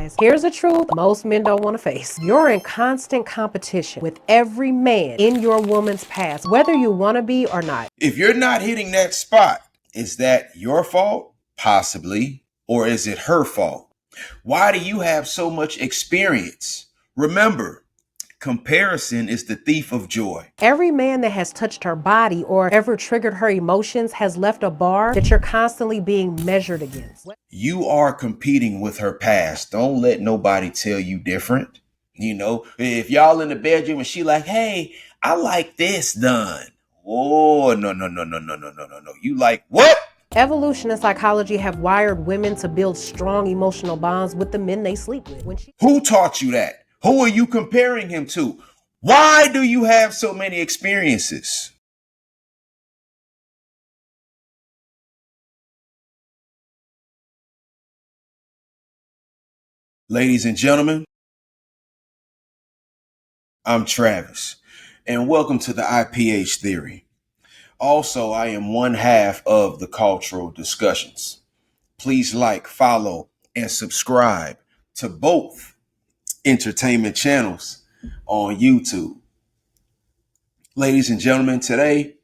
Guys, here's the truth most men don't want to face. You're in constant competition with every man in your woman's past, whether you want to be or not. If you're not hitting that spot, is that your fault? Possibly. Or is it her fault? Why do you have so much experience? Remember, comparison is the thief of joy. Every man that has touched her body or ever triggered her emotions has left a bar that you're constantly being measured against. You are competing with her past. Don't let nobody tell you different. You know, if y'all in the bedroom and she like, hey, I like this done. Oh, no. You like what? Evolution and psychology have wired women to build strong emotional bonds with the men they sleep with. Who taught you that? Who are you comparing him to? Why do you have so many experiences? Ladies and gentlemen, I'm Travis, and welcome to the IPH Theory. Also, I am one half of the Cultural Discussions. Please like, follow, and subscribe to both entertainment channels on YouTube. Ladies and gentlemen, today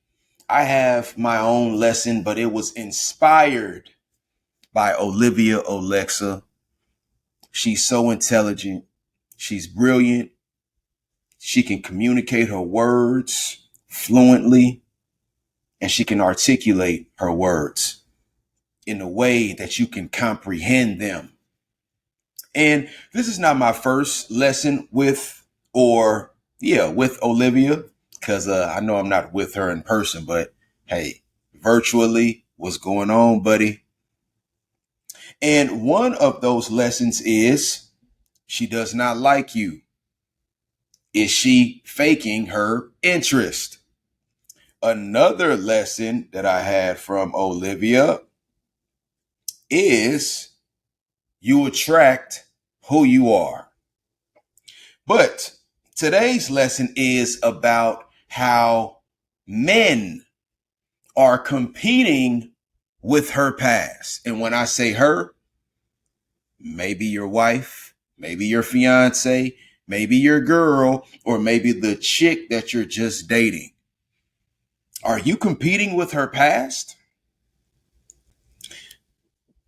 I have my own lesson, but it was inspired by Olivia Alexa. She's so intelligent. She's brilliant. She can communicate her words fluently, and she can articulate her words in a way that you can comprehend them. And this is not my first lesson with Olivia, because I know I'm not with her in person, but hey, virtually, what's going on, buddy? And one of those lessons is she does not like you. Is she faking her interest? Another lesson that I had from Olivia is you attract who you are. But today's lesson is about how men are competing with her past. And when I say her, maybe your wife, maybe your fiance, maybe your girl, or maybe the chick that you're just dating. Are you competing with her past?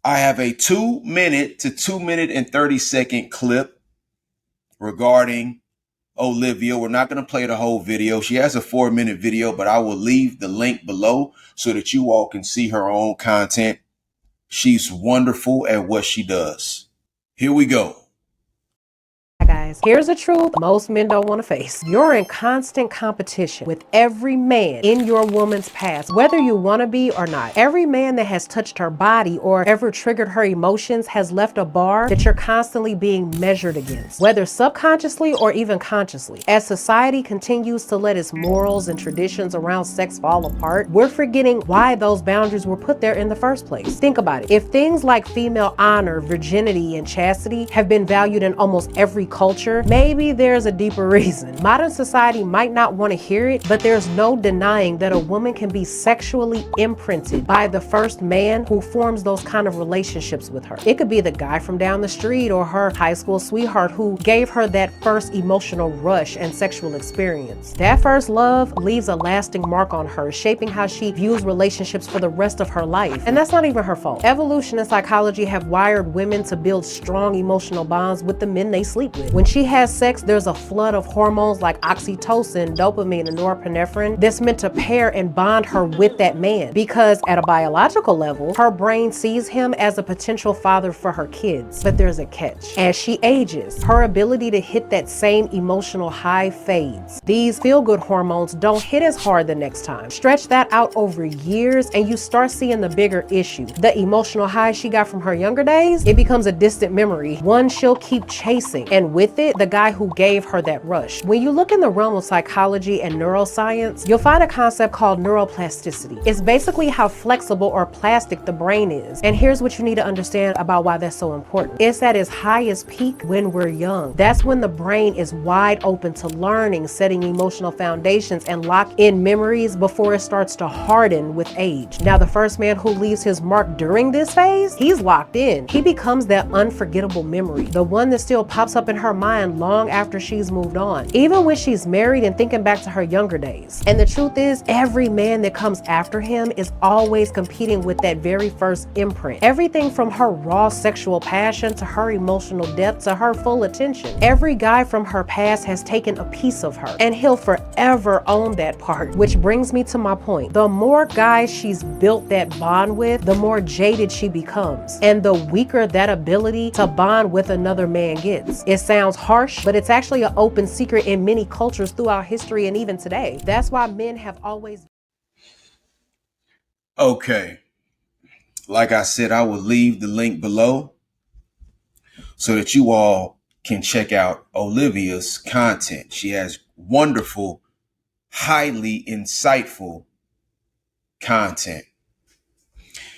I have a 2-minute to 2-minute and 30-second clip regarding Olivia. We're not going to play the whole video. She has a 4-minute video, but I will leave the link below so that you all can see her own content. She's wonderful at what she does. Here we go. Guys, here's the truth most men don't want to face. You're in constant competition with every man in your woman's past, whether you want to be or not. Every man that has touched her body or ever triggered her emotions has left a bar that you're constantly being measured against, whether subconsciously or even consciously. As society continues to let its morals and traditions around sex fall apart, we're forgetting why those boundaries were put there in the first place. Think about it. If things like female honor, virginity, and chastity have been valued in almost every culture, maybe there's a deeper reason. Modern society might not want to hear it, but there's no denying that a woman can be sexually imprinted by the first man who forms those kind of relationships with her. It could be the guy from down the street or her high school sweetheart who gave her that first emotional rush and sexual experience. That first love leaves a lasting mark on her, shaping how she views relationships for the rest of her life. And that's not even her fault. Evolution and psychology have wired women to build strong emotional bonds with the men they sleep with. When she has sex, there's a flood of hormones like oxytocin, dopamine, and norepinephrine that's meant to pair and bond her with that man, because at a biological level, her brain sees him as a potential father for her kids. But there's a catch. As she ages, her ability to hit that same emotional high fades. These feel-good hormones don't hit as hard the next time. Stretch that out over years and you start seeing the bigger issue. The emotional high she got from her younger days, it becomes a distant memory, one she'll keep chasing. And with it, it? The guy who gave her that rush. When you look in the realm of psychology and neuroscience, you'll find a concept called neuroplasticity. It's basically how flexible or plastic the brain is. And here's what you need to understand about why that's so important. It's at its highest peak when we're young. That's when the brain is wide open to learning, setting emotional foundations, and lock in memories before it starts to harden with age. Now, the first man who leaves his mark during this phase, he's locked in. He becomes that unforgettable memory, the one that still pops up in her mind long after she's moved on, even when she's married and thinking back to her younger days. And the truth is, every man that comes after him is always competing with that very first imprint. Everything from her raw sexual passion to her emotional depth to her full attention. Every guy from her past has taken a piece of her, and he'll forever own that part. Which brings me to my point. The more guys she's built that bond with, the more jaded she becomes, and the weaker that ability to bond with another man gets. It sounds harsh, but it's actually an open secret in many cultures throughout history and even today. That's why men have always... Okay. Like I said, I will leave the link below so that you all can check out Olivia's content. She has wonderful, highly insightful content.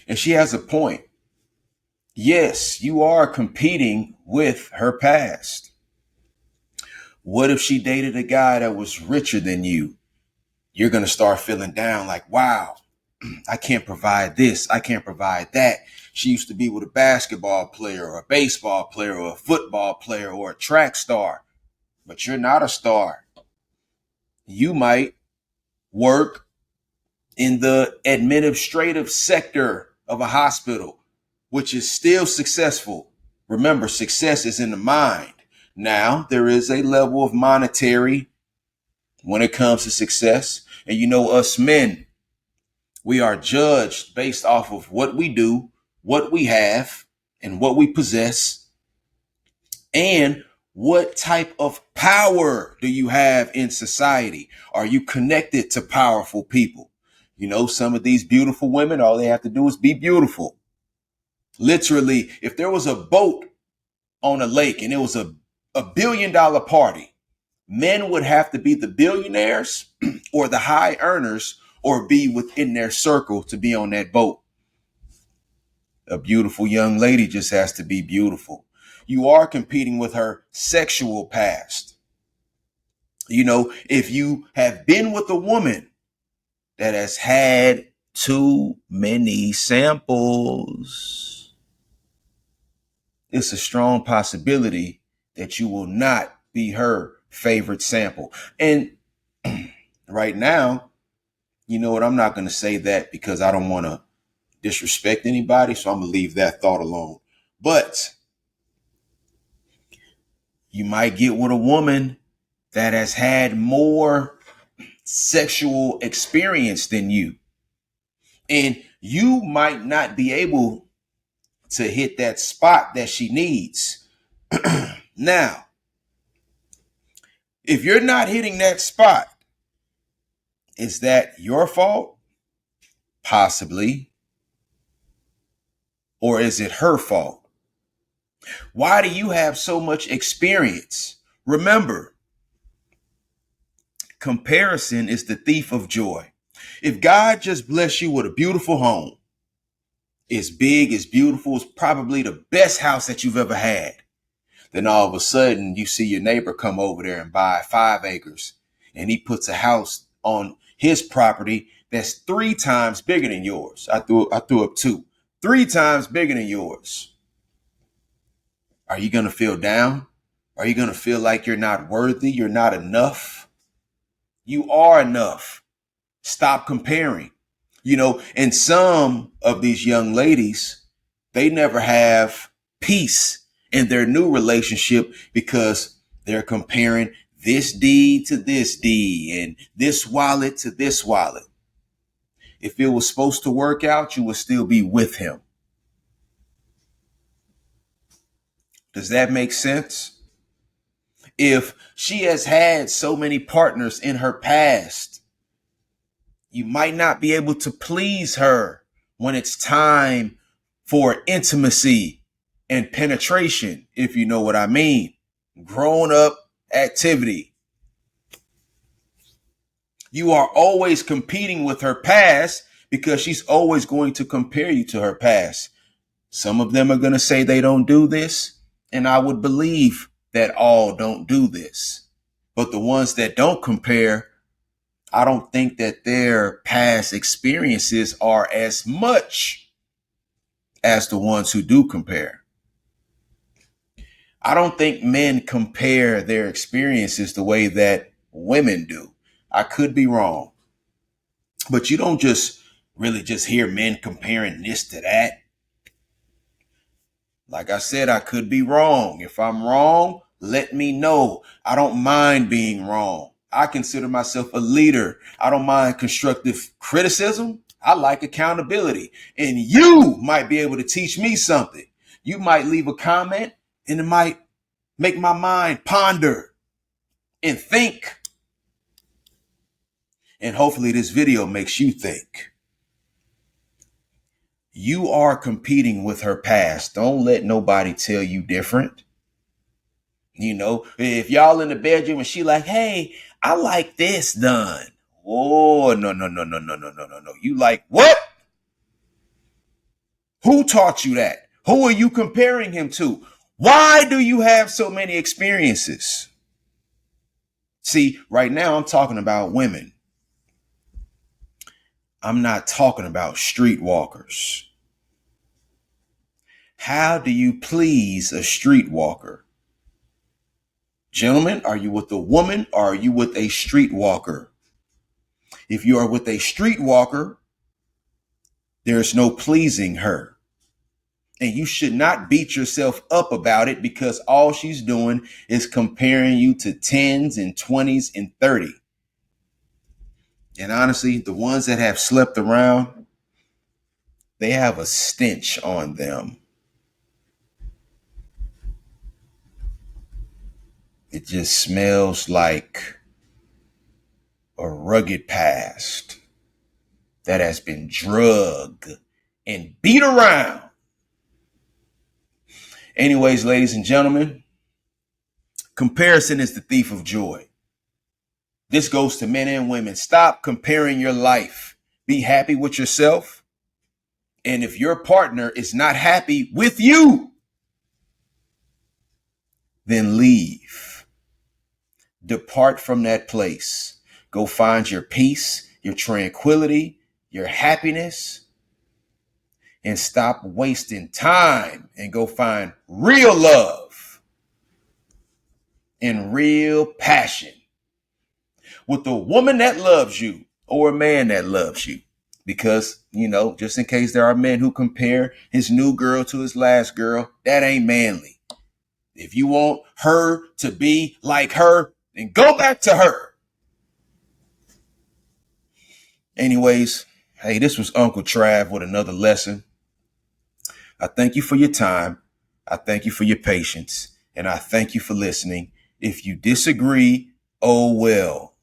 And she has a point. Yes, you are competing with her past. What if she dated a guy that was richer than you? You're going to start feeling down like, wow, I can't provide this. I can't provide that. She used to be with a basketball player or a baseball player or a football player or a track star, but you're not a star. You might work in the administrative sector of a hospital, which is still successful. Remember, success is in the mind. Now, there is a level of monetary when it comes to success. And you know, us men, we are judged based off of what we do, what we have, and what we possess, and what type of power do you have in society? Are you connected to powerful people? You know, some of these beautiful women, all they have to do is be beautiful. Literally, if there was a boat on a lake and it was a $1 billion party, men would have to be the billionaires or the high earners or be within their circle to be on that boat. A beautiful young lady just has to be beautiful. You are competing with her sexual past. You know, if you have been with a woman that has had too many samples, it's a strong possibility that you will not be her favorite sample. And right now, you know what? I'm not going to say that because I don't want to disrespect anybody. So I'm going to leave that thought alone. But you might get with a woman that has had more sexual experience than you. And you might not be able to hit that spot that she needs. Now, if you're not hitting that spot, is that your fault? Possibly. Or is it her fault? Why do you have so much experience? Remember, comparison is the thief of joy. If God just bless you with a beautiful home, it's big, it's beautiful, it's probably the best house that you've ever had. Then all of a sudden you see your neighbor come over there and buy 5 acres and he puts a house on his property that's 3 times bigger than yours. I threw up 2, 3 times bigger than yours. Are you going to feel down? Are you going to feel like you're not worthy? You're not enough? You are enough. Stop comparing. You know, and some of these young ladies, they never have peace in their new relationship because they're comparing this deed to this deed and this wallet to this wallet. If it was supposed to work out, you would still be with him. Does that make sense? If she has had so many partners in her past, you might not be able to please her when it's time for intimacy and penetration, if you know what I mean. grown up activity. You are always competing with her past because she's always going to compare you to her past. Some of them are going to say they don't do this, and I would believe that all don't do this. But the ones that don't compare, I don't think that their past experiences are as much as the ones who do compare. I don't think men compare their experiences the way that women do. I could be wrong. But you don't just really just hear men comparing this to that. Like I said, I could be wrong. If I'm wrong, let me know. I don't mind being wrong. I consider myself a leader. I don't mind constructive criticism. I like accountability. And you might be able to teach me something. You might leave a comment and it might make my mind ponder and think. And hopefully this video makes you think. You are competing with her past. Don't let nobody tell you different. You know, if y'all in the bedroom and she like, hey, I like this done. Oh, no, no, no, no, no, no, no, no, no. You like what? Who taught you that? Who are you comparing him to? Why do you have so many experiences? See, right now I'm talking about women. I'm not talking about streetwalkers. How do you please a streetwalker? Gentlemen, are you with a woman or are you with a streetwalker? If you are with a streetwalker, there's no pleasing her. And you should not beat yourself up about it because all she's doing is comparing you to 10s and 20s and 30. And honestly, the ones that have slept around, they have a stench on them. It just smells like a rugged past that has been drugged and beat around. Anyways, ladies and gentlemen, comparison is the thief of joy. This goes to men and women. Stop comparing your life. Be happy with yourself. And if your partner is not happy with you, then leave. Depart from that place. Go find your peace, your tranquility, your happiness, and stop wasting time and go find real love and real passion with a woman that loves you or a man that loves you. Because, you know, just in case there are men who compare his new girl to his last girl, that ain't manly. If you want her to be like her, then go back to her. Anyways, hey, this was Uncle Trav with another lesson. I thank you for your time. I thank you for your patience. And I thank you for listening. If you disagree, oh well.